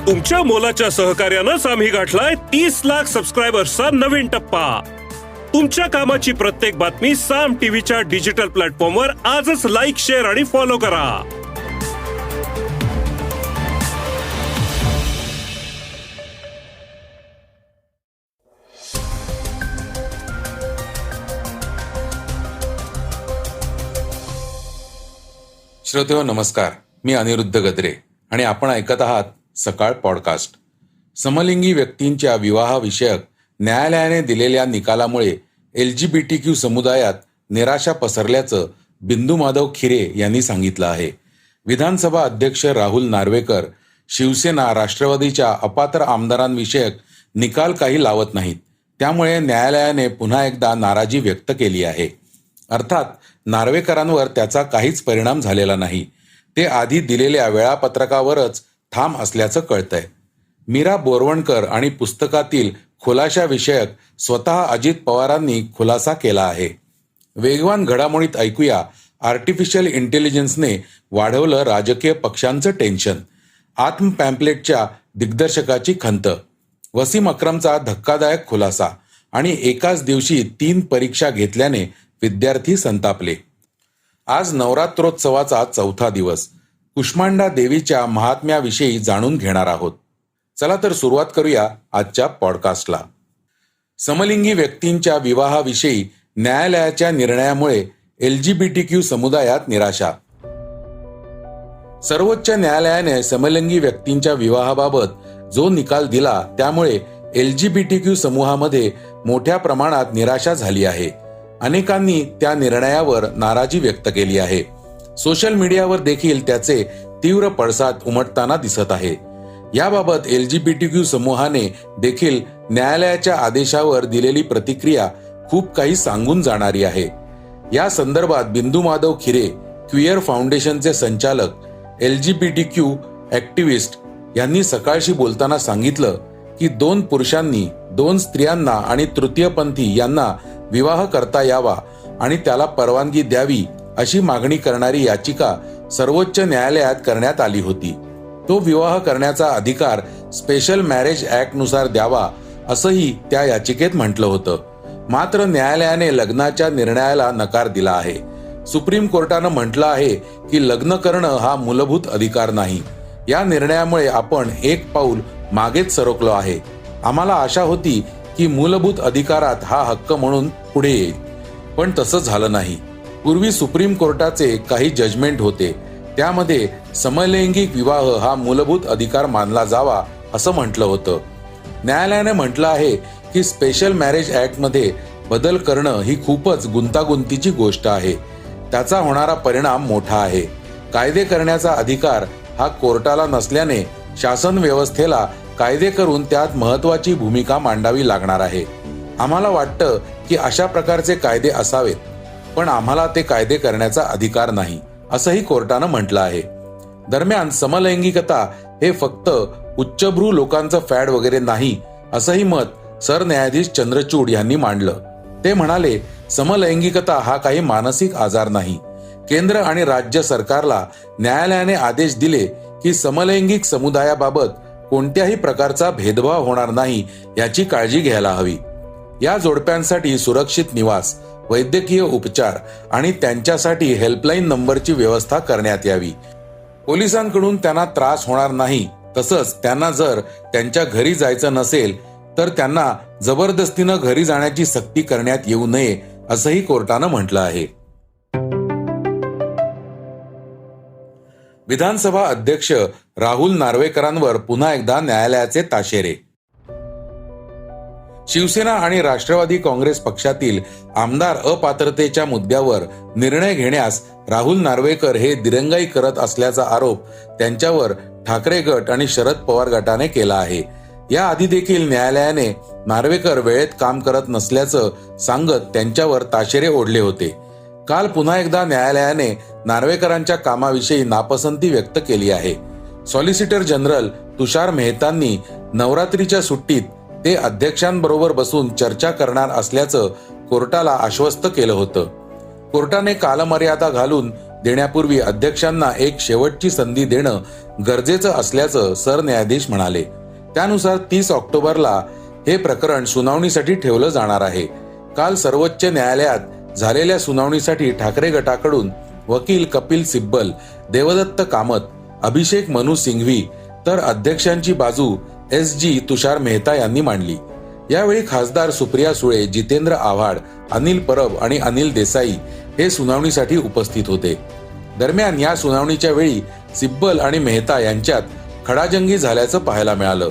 तुमच्या मोलाच्या सहकार्यानंच आम्ही गाठलाय 30 लाख सबस्क्रायबर्सचा नवीन टप्पा. तुमच्या कामाची प्रत्येक बातमी साम टीव्हीच्या डिजिटल प्लॅटफॉर्मवर आजच लाईक, शेअर आणि फॉलो करा. श्रोतेहो नमस्कार, मी अनिरुद्ध गद्रे आणि आपण ऐकत आहात सकाळ पॉडकास्ट. समलिंगी व्यक्तींच्या विवाहाविषयक न्यायालयाने दिलेल्या निकालामुळे LGBTQ समुदायात निराशा पसरल्याचं बिंदू माधव खिरे यांनी सांगितलं आहे. विधानसभा अध्यक्ष राहुल नार्वेकर शिवसेना राष्ट्रवादीच्या अपात्र आमदारांविषयक निकाल काही लावत नाहीत, त्यामुळे न्यायालयाने पुन्हा एकदा नाराजी व्यक्त केली आहे. अर्थात नार्वेकरांवर त्याचा काहीच परिणाम झालेला नाही. ते आधी दिलेल्या वेळापत्रकावरच ठाम असल्याचं कळतंय. मीरा बोरवणकर आणि पुस्तकातील खुलाशाविषयक स्वतः अजित पवारांनी खुलासा केला आहे. वेगवान घडामोडीत ऐकूया, आर्टिफिशियल इंटेलिजन्सने वाढवलं राजकीय पक्षांचं टेन्शन. आत्म पॅम्पलेटच्या दिग्दर्शकाची खंत, वसीम अक्रमचा धक्कादायक खुलासा आणि एकाच दिवशी 3 परीक्षा घेतल्याने विद्यार्थी संतापले. आज नवरात्रोत्सवाचा 4था दिवस. कुष्मांडा देवीच्या महात्म्याविषयी जाणून घेणार आहोत. चला तर सुरुवात करूया आजच्या पॉडकास्टला. समलिंगी व्यक्तींच्या विवाहाविषयी न्यायालयाच्या निर्णयामुळे LGBTQ समुदायात निराशा. सर्वोच्च न्यायालयाने समलिंगी व्यक्तींच्या विवाहाबाबत जो निकाल दिला त्यामुळे LGBTQ समूहामध्ये मोठ्या प्रमाणात निराशा झाली आहे. अनेकांनी त्या निर्णयावर नाराजी व्यक्त केली आहे. सोशल मीडियावर देखील त्याचे तीव्र पडसाद उमटताना दिसत आहे. याबाबत LGBTQ समूहाने देखील न्यायालयाच्या आदेशावर दिलेली प्रतिक्रिया खूप काही सांगून जाणारी आहे. या संदर्भात बिंदू माधव खिरे, क्वियर फाउंडेशनचे संचालक, LGBTQ ऍक्टिव्हिस्ट यांनी सकाळशी बोलताना सांगितलं की 2 पुरुषांनी 2 स्त्रियांना आणि तृतीयपंथी यांना विवाह करता यावा आणि त्याला परवानगी द्यावी अशी मागणी करणारी याचिका सर्वोच्च न्यायालयात करण्यात आली होती. तो विवाह करण्याचा अधिकार स्पेशल मॅरेज ऍक्ट नुसार द्यावा असंही त्या याचिकेत म्हटलं होतं. मात्र न्यायालयाने लग्नाच्या निर्णयाला नकार दिला आहे. सुप्रीम कोर्टानं म्हटलं आहे की लग्न करणं हा मूलभूत अधिकार नाही. या निर्णयामुळे आपण एक पाऊल मागेच सरकलो आहे. आम्हाला आशा होती की मूलभूत अधिकारात हा हक्क म्हणून पुढे येईल, पण तसं झालं नाही. पूर्वी सुप्रीम कोर्टाचे काही जजमेंट होते, त्यामध्ये समलैंगिक विवाह हा मूलभूत अधिकार मानला जावा असं म्हटलं होतं. न्यायालयाने म्हटलं आहे की स्पेशल मॅरेज ऍक्टमध्ये बदल करणं ही खूपच गुंतागुंतीची गोष्ट आहे. त्याचा होणारा परिणाम मोठा आहे. कायदे करण्याचा अधिकार हा कोर्टाला नसल्याने शासन व्यवस्थेला कायदे करून त्यात महत्वाची भूमिका मांडावी लागणार आहे. आम्हाला वाटतं की अशा प्रकारचे कायदे असावेत, पण आम्हाला ते कायदे करण्याचा अधिकार नाही असंही कोर्टानं म्हटलं आहे. दरम्यान समलैंगिकता हे फक्त उच्चभ्रू लोकांचं फॅड वगैरे नाही असंही मत सरन्यायाधीश चंद्रचूड यांनी मांडलं. ते म्हणाले, समलैंगिकता हा काही मानसिक आजार नाही. केंद्र आणि राज्य सरकारला न्यायालयाने आदेश दिले की समलैंगिक समुदायाबाबत कोणत्याही प्रकारचा भेदभाव होणार नाही याची काळजी घ्यायला हवी. या जोडप्यांसाठी सुरक्षित निवास, वैद्यकीय उपचार आणि त्यांच्यासाठी हेल्पलाईन नंबरची व्यवस्था करण्यात यावी. पोलिसांकडून त्यांना त्रास होणार नाही. तसंच त्यांना जर त्यांच्या घरी जायचं नसेल तर त्यांना जबरदस्तीनं घरी जाण्याची सक्ती करण्यात येऊ नये असंही कोर्टानं म्हटलं आहे. विधानसभा अध्यक्ष राहुल नार्वेकरांवर पुन्हा एकदा न्यायालयाचे ताशेरे. शिवसेना आणि राष्ट्रवादी काँग्रेस पक्षातील आमदार अपात्रतेच्या मुद्द्यावर निर्णय घेण्यास राहुल नार्वेकर हे दिरंगाई करत असल्याचा आरोप त्यांच्यावर ठाकरे गट आणि शरद पवार गटाने केला आहे. याआधी देखील न्यायालयाने नार्वेकर वेळेत काम करत नसल्याचं सांगत त्यांच्यावर ताशेरे ओढले होते. काल पुन्हा एकदा न्यायालयाने नार्वेकरांच्या कामाविषयी नापसंती व्यक्त केली आहे. सॉलिसिटर जनरल तुषार मेहतांनी नवरात्रीच्या सुट्टीत ते अध्यक्षांबरोबर बसून चर्चा करणार असल्याचं कोर्टाला आश्वस्त केलं होतं. कोर्टाने कालमर्यादा घालून देण्यापूर्वी अध्यक्षांना एक शेवटची संधी देणं गरजेचं असल्याचं सरन्यायाधीश म्हणाले. त्यानुसार 30 ऑक्टोबरला हे प्रकरण सुनावणीसाठी ठेवलं जाणार आहे. काल सर्वोच्च न्यायालयात झालेल्या सुनावणीसाठी ठाकरे गटाकडून वकील कपिल सिब्बल, देवदत्त कामत, अभिषेक मनु सिंघवी तर अध्यक्षांची बाजू SG तुषार मेहता यांनी मांडली. यावेळी खासदार सुप्रिया सुळे, जितेंद्र आव्हाड, अनिल परब आणि अनिल देसाई हे सुनावणीसाठी उपस्थित होते. दरम्यान या सुनावणीच्या वेळी सिब्बल आणि मेहता यांच्यात खडाजंगी झाल्याचं पाहायला मिळालं.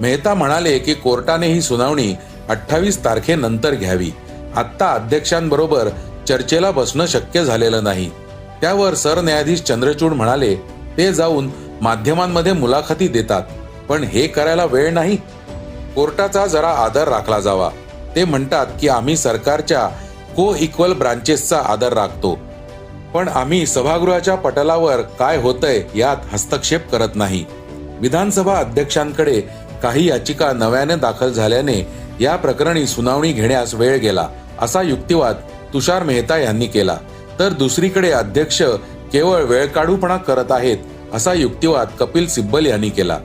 मेहता म्हणाले की कोर्टाने ही सुनावणी 28 तारखेनंतर घ्यावी. आत्ता अध्यक्षांबरोबर चर्चेला बसणं शक्य झालेलं नाही. त्यावर सरन्यायाधीश चंद्रचूड म्हणाले, ते जाऊन माध्यमांमध्ये मुलाखती देतात, पण हे करायला वेळ नाही. कोर्टाचा जरा आदर राखला जावा. ते म्हणतात की आम्ही सरकारच्या को-इक्वल ब्रांचेसचा आदर राखतो, पण आम्ही सभागृहाच्या पटलावर काय होतंय यात हस्तक्षेप करत नाही. विधानसभा अध्यक्षांकडे काही याचिका नव्याने दाखल झाल्याने या प्रकरणी सुनावणी घेण्यास वेळ गेला, असा युक्तिवाद तुषार मेहता यांनी केला. तर दुसरीकडे अध्यक्ष केवळ वेळकाढूपणा करत आहेत, असा युक्तिवाद कपिल सिब्बल यांनी केला.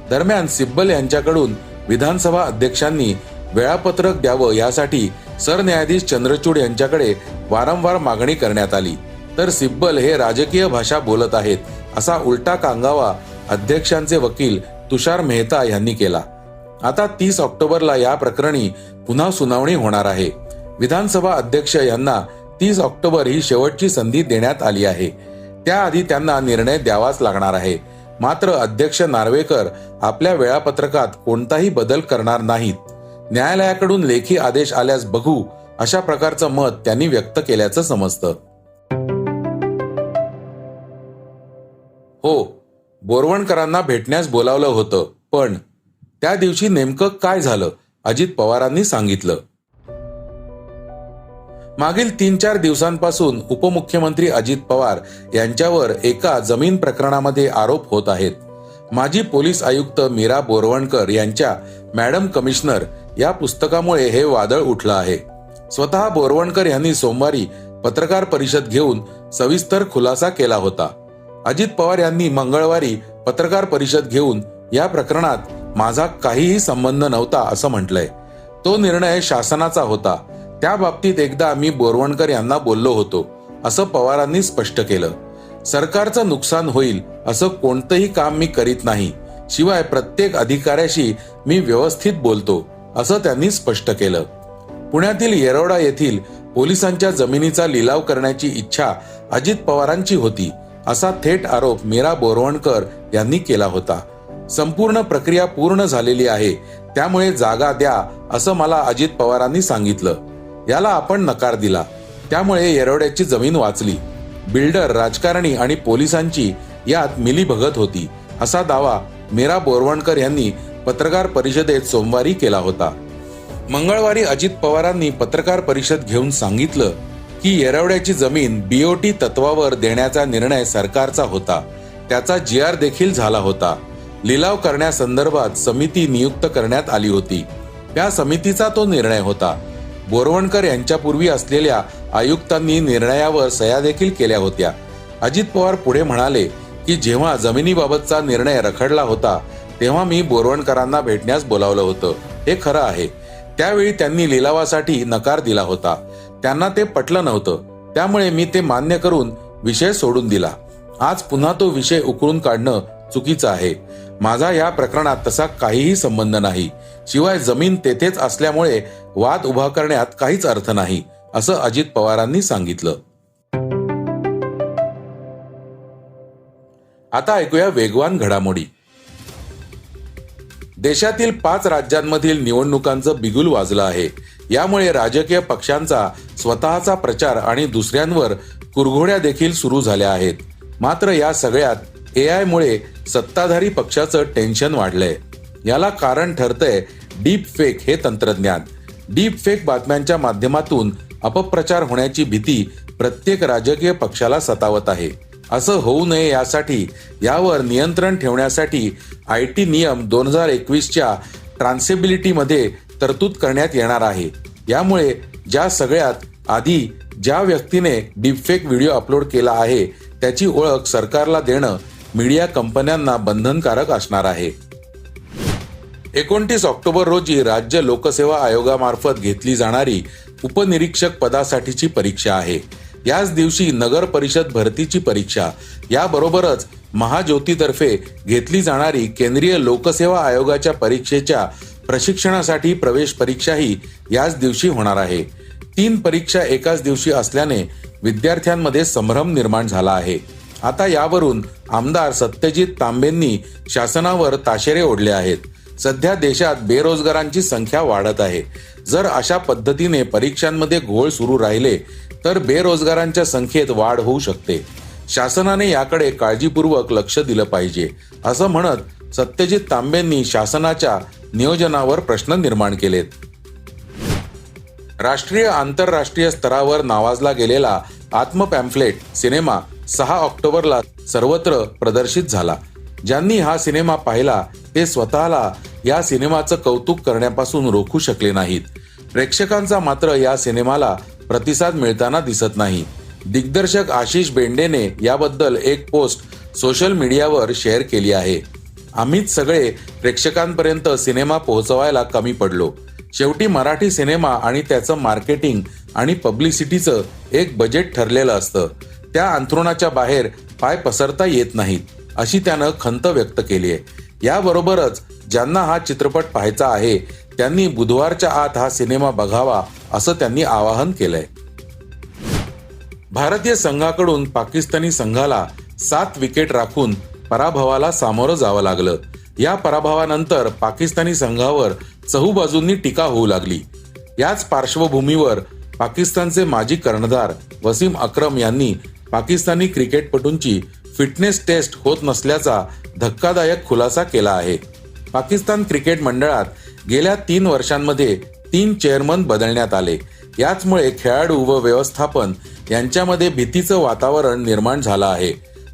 दरम्यान सिब्बल यांच्याकडून विधानसभा अध्यक्षांनी वेळापत्रक द्यावं यासाठी सरन्यायाधीश चंद्रचूड यांच्याकडे वारंवार मागणी करण्यात आली. तर सिब्बल हे राजकीय भाषा बोलत आहेत, असा उलटा कांगावा अध्यक्षांचे वकील तुषार मेहता यांनी केला. आता 30 ऑक्टोबरला या प्रकरणी पुन्हा सुनावणी होणार आहे. विधानसभा अध्यक्ष यांना 30 ऑक्टोबर ही शेवटची संधी देण्यात आली आहे. त्याआधी त्यांना निर्णय द्यावाच लागणार आहे. मात्र अध्यक्ष नार्वेकर आपल्या वेळापत्रकात कोणताही बदल करणार नाहीत. न्यायालयाकडून लेखी आदेश आल्यास बघू, अशा प्रकारचं मत त्यांनी व्यक्त केल्याचं समजतं. हो, बोरवणकरांना भेटण्यास बोलावलं होतं, पण त्या दिवशी नेमकं काय झालं, अजित पवारांनी सांगितलं. मागील 3-4 दिवसांपासून उपमुख्यमंत्री अजित पवार यांच्यावर एका जमीन प्रकरणामध्ये आरोप होत आहेत. माजी पोलीस आयुक्त मीरा बोरवणकर यांच्या मॅडम कमिशनर या पुस्तकामुळे हे वादळ उठलं आहे. स्वतः बोरवणकर यांनी सोमवारी पत्रकार परिषद घेऊन सविस्तर खुलासा केला होता. अजित पवार यांनी मंगळवारी पत्रकार परिषद घेऊन या प्रकरणात माझा काहीही संबंध नव्हता असं म्हटलंय. तो निर्णय शासनाचा होता. त्या बाबतीत एकदा मी बोरवणकर यांना बोललो होतो, असं पवारांनी स्पष्ट केलं. सरकारचं नुकसान होईल असं कोणतंही काम मी करीत नाही. शिवाय प्रत्येक अधिकाऱ्याशी मी व्यवस्थित बोलतो, असं त्यांनी स्पष्ट केलं. पुण्यातील येरवडा येथील पोलिसांच्या जमिनीचा लिलाव करण्याची इच्छा अजित पवारांची होती, असा थेट आरोप मीरा बोरवणकर यांनी केला होता. संपूर्ण प्रक्रिया पूर्ण झालेली आहे, त्यामुळे जागा द्या, असं मला अजित पवारांनी सांगितलं. याला आपण नकार दिला, त्यामुळे येरवड्याची जमीन वाचली. बिल्डर, राजकारणी आणि पोलिसांची यात मिलीभगत होती, असा दावा मीरा बोरवणकर यांनी पत्रकार परिषदेत सोमवारी केला होता. मंगळवारी अजित पवारांनी पत्रकार परिषद घेऊन सांगितलं की येरवड्याची जमीन BOT तत्वावर देण्याचा निर्णय सरकारचा होता. त्याचा GR देखील झाला होता. लिलाव करण्यासंदर्भात समिती नियुक्त करण्यात आली होती. त्या समितीचा तो निर्णय होता. बोरवणकर यांच्यापूर्वी असलेल्या आयुक्तांनी निर्णयावर सह्या देखील केल्या होत्या. अजित पवार पुढे म्हणाले की जेव्हा जमिनीबाबतचा निर्णय रखडला होता, तेव्हा मी बोरवणकरांना भेटण्यास बोलावलं होतं. हे खरं आहे. त्यावेळी त्यांनी लिलावासाठी नकार दिला होता. त्यांना ते पटलं नव्हतं, त्यामुळे मी ते मान्य करून विषय सोडून दिला. आज पुन्हा तो विषय उकळून काढणं चुकीचं आहे. माझा या प्रकरणात तसा काहीही संबंध नाही. शिवाय जमीन तेथेच असल्यामुळे वाद उभा करण्यात काहीच अर्थ नाही, असं अजित पवारांनी सांगितलं. आता ऐकूया वेगवान घडामोडी. देशातील 5 राज्यांमधील निवडणुकांचं बिगुल वाजलं आहे. यामुळे राजकीय पक्षांचा स्वतःचा प्रचार आणि दुसऱ्यांवर कुरघोड्या देखील सुरू झाल्या आहेत. मात्र या सगळ्यात AI मुळे सत्ताधारी पक्षाचं टेन्शन वाढलंय. याला कारण ठरतंय डीप फेक हे तंत्रज्ञान. डीप फेक बातम्यांच्या माध्यमातून अपप्रचार होण्याची भीती प्रत्येक राजकीय पक्षाला सतावत आहे. असं होऊ नये यासाठी यावर नियंत्रण ठेवण्यासाठी IT नियम 2021च्या ट्रान्सेबिलिटीमध्ये तरतूद करण्यात येणार आहे. यामुळे ज्या सगळ्यात आधी ज्या व्यक्तीने डीपफेक व्हिडिओ अपलोड केला आहे त्याची ओळख सरकारला देणं मीडिया कंपन्यांना बंधनकारक असणार आहे. 29 ऑक्टोबर रोजी राज्य लोकसेवा आयोगामार्फत घेतली जाणारी उपनिरीक्षक पदासाठीची परीक्षा आहे. याच दिवशी नगर परिषद भरतीची परीक्षा, याबरोबरच महाज्योतीतर्फे घेतली जाणारी केंद्रीय लोकसेवा आयोगाच्या परीक्षेच्या प्रशिक्षणासाठी प्रवेश परीक्षाही याच दिवशी होणार आहे. 3 परीक्षा एकाच दिवशी असल्याने विद्यार्थ्यांमध्ये संभ्रम निर्माण झाला आहे. आता यावरून आमदार सत्यजित तांबेंनी शासनावर ताशेरे ओढले आहेत. सध्या देशात बेरोजगारांची संख्या वाढत आहे. जर अशा पद्धतीने परीक्षांमध्ये घोळ सुरू राहिले तर बेरोजगारांच्या संख्येत वाढ होऊ शकते. शासनाने याकडे काळजीपूर्वक लक्ष दिलं पाहिजे, असं म्हणत सत्यजित तांबेंनी शासनाच्या नियोजनावर प्रश्न निर्माण केलेत. राष्ट्रीय आंतरराष्ट्रीय स्तरावर नावाजला गेलेला आत्म पॅम्फलेट सिनेमा 6 ऑक्टोबरला सर्वत्र प्रदर्शित झाला. ज्यांनी हा सिनेमा पाहिला ते स्वतःला या सिनेमाचं कौतुक करण्यापासून रोखू शकले नाहीत. प्रेक्षकांचा मात्र या सिनेमाला प्रतिसाद मिळताना दिसत नाही. दिग्दर्शक आशिष बेंडेने याबद्दल एक पोस्ट सोशल मीडियावर शेअर केली आहे. आम्हीच सगळे प्रेक्षकांपर्यंत सिनेमा पोहोचवायला कमी पडलो. शेवटी मराठी सिनेमा आणि त्याचं मार्केटिंग आणि पब्लिसिटीचं एक बजेट ठरलेलं असतं. त्या अंथरुणाच्या बाहेर पाय पसरता येत नाहीत, अशी त्यानं खंत व्यक्त केली आहे. याबरोबरच ज्यांना हा चित्रपट पाहायचा आहे त्यांनी बुधवारच्या आत हा सिनेमा बघावा, असं त्यांनी आवाहन केलंय. भारतीय संघाकडून पाकिस्तानी संघाला 7 विकेट राखून पराभवाला सामोरं जावं लागलं. या पराभवानंतर पाकिस्तानी संघावर चहूबाजूंनी टीका होऊ लागली. याच पार्श्वभूमीवर पाकिस्तानचे माजी कर्णधार वसीम अक्रम यांनी पाकिस्तानी क्रिकेटपटूंची फिटनेस टेस्ट होत नसल्याचा धक्कादायक खुलासा केला आहे. पाकिस्तान क्रिकेट मंडळात गेल्या 3 वर्षांमध्ये 3 चेअरमन बदलण्यात आले. याचमुळे खेळाडू व व्यवस्थापन यांच्यामध्ये भीतीचं वातावरण निर्माण झालं आहे.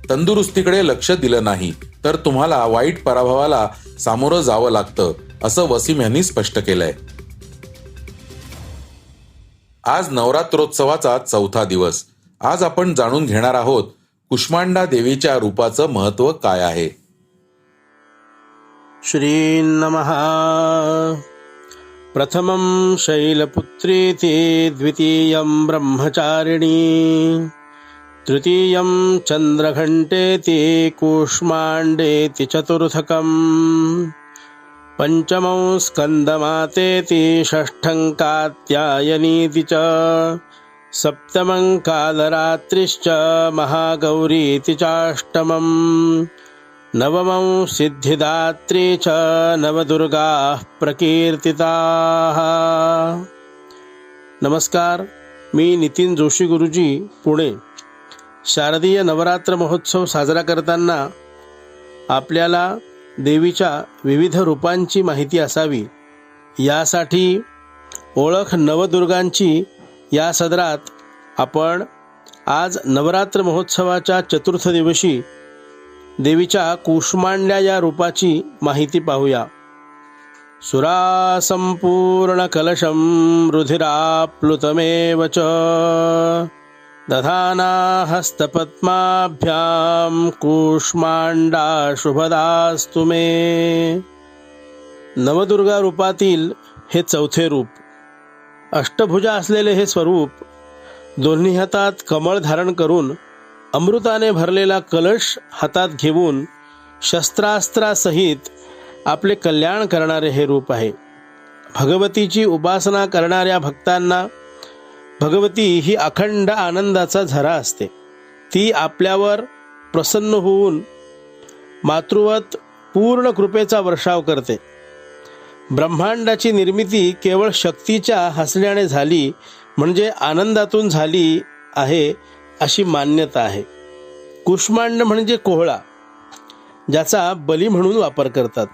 तंदुरुस्तीकडे लक्ष दिलं नाही तर तुम्हाला वाईट पराभवाला सामोरं जावं लागतं, असं वसीम यांनी स्पष्ट केलंय. आज नवरात्रोत्सवाचा 4था दिवस. आज आपण जाणून घेणार आहोत कुष्मांडा देवीच्या रूपाचं महत्त्व काय आहे. श्री नमः. प्रथमं शैलपुत्रीति, द्वितीयं ब्रह्मचारिणी, तृतीयं चंद्रघंटेति, कूष्मांडेति, चतुर्थकं पंचमं स्कंदमातेति, षष्ठं कात्यायनीति च, सप्तमं कालरात्रिश्च, महागौरीति चाष्टमं, नवमं सिद्धिदात्री च, नवदुर्गाः प्रकीर्तिताः. नमस्कार, मी नितीन जोशी गुरुजी, पुणे. शारदीय नवरात्र महोत्सव साजरा करताना आपल्याला देवीच्या विविध रूपांची माहिती असावी, यासाठी ओळख नवदुर्गांची या सदरात आपण आज नवरात्र महोत्सवाच्या चतुर्थ दिवशी देवीच्या कूष्मांड्या या रूपाची माहिती पाहूया. सुरा संपूर्ण कलशं रुधिराप्लुतमेव च, दधाना हस्तपद्माभ्यां, कूष्मांडा शुभदास्तु मे. नवदुर्गा रूपातील हे 4थे रूप. अष्टभुजा असलेले हे स्वरूप दोन्ही हातात कमळ धारण करून अमृताने भरलेला कलश हातात घेऊन शस्त्रास्त्रासहित आपले कल्याण करणारे हे रूप आहे. भगवतीची उपासना करणाऱ्या भक्तांना भगवती ही अखंड आनंदाचा झरा असते. ती आपल्यावर प्रसन्न होऊन मातृवत पूर्ण कृपेचा वर्षाव करते. ब्रह्मांडाची निर्मिती केवळ शक्तीच्या हसण्याने झाली, म्हणजे आनंदातून झाली आहे अशी मान्यता आहे. कूष्मांड म्हणजे कोहळा, ज्याचा बली म्हणून वापर करतात.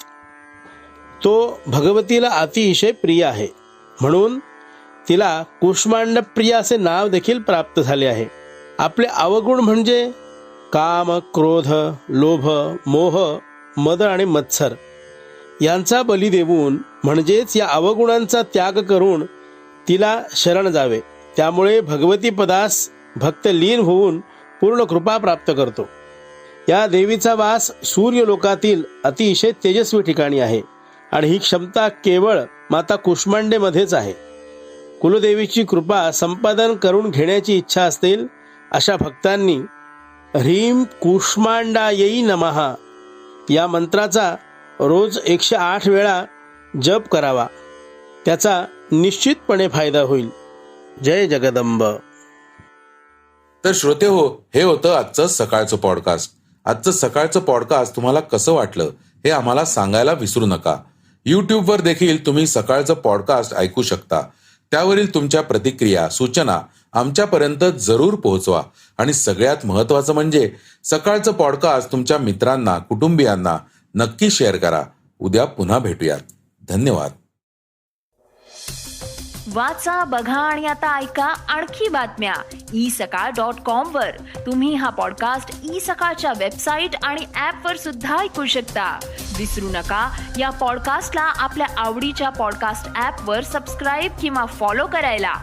तो भगवतीला अतिशय प्रिय आहे, म्हणून तिला कूष्मांड प्रिय असे नाव देखील प्राप्त झाले आहे. आपले अवगुण म्हणजे काम, क्रोध, लोभ, मोह, मद आणि मत्सर यांचा बली देऊन, म्हणजेच या अवगुणांचा त्याग करून तिला शरण जावे. त्यामुळे भगवती पदास भक्त लीन होऊन पूर्ण कृपा प्राप्त करतो. या देवीचा वास सूर्यलोकातील अतिशय तेजस्वी ठिकाणी आहे आणि ही क्षमता केवळ माता कुष्मांडेमध्येच आहे. कुलदेवीची कृपा संपादन करून घेण्याची इच्छा असतील अशा भक्तांनी ह्रीं कुष्मांडायै नमः या मंत्राचा रोज 108 वेळा जप करावा. त्याचा निश्चितपणे फायदा होईल. जय जगदंब. तर श्रोते हो, हे होतं आजचं सकाळचं पॉडकास्ट. आजचं सकाळचं पॉडकास्ट तुम्हाला कसं वाटलं हे आम्हाला सांगायला विसरू नका. यूट्यूबवर देखील तुम्ही सकाळचं पॉडकास्ट ऐकू शकता. त्यावरील तुमच्या प्रतिक्रिया, सूचना आमच्यापर्यंत जरूर पोहोचवा आणि सगळ्यात महत्त्वाचं म्हणजे सकाळचं पॉडकास्ट तुमच्या मित्रांना, कुटुंबियांना नक्की शेअर करा. उद्या पुन्हा भेटूयात. धन्यवाद. वाचा, बघा आणि आता ऐका आणखी बातम्या isakal.com वर. तुम्ही हा पॉडकास्ट सकाळच्या वेबसाईट आणि ऍप वर सुद्धा ऐकू शकता. विसरू नका, या पॉडकास्टला आपल्या आवडीच्या पॉडकास्ट ऍप वर सबस्क्राईब किंवा फॉलो करायला.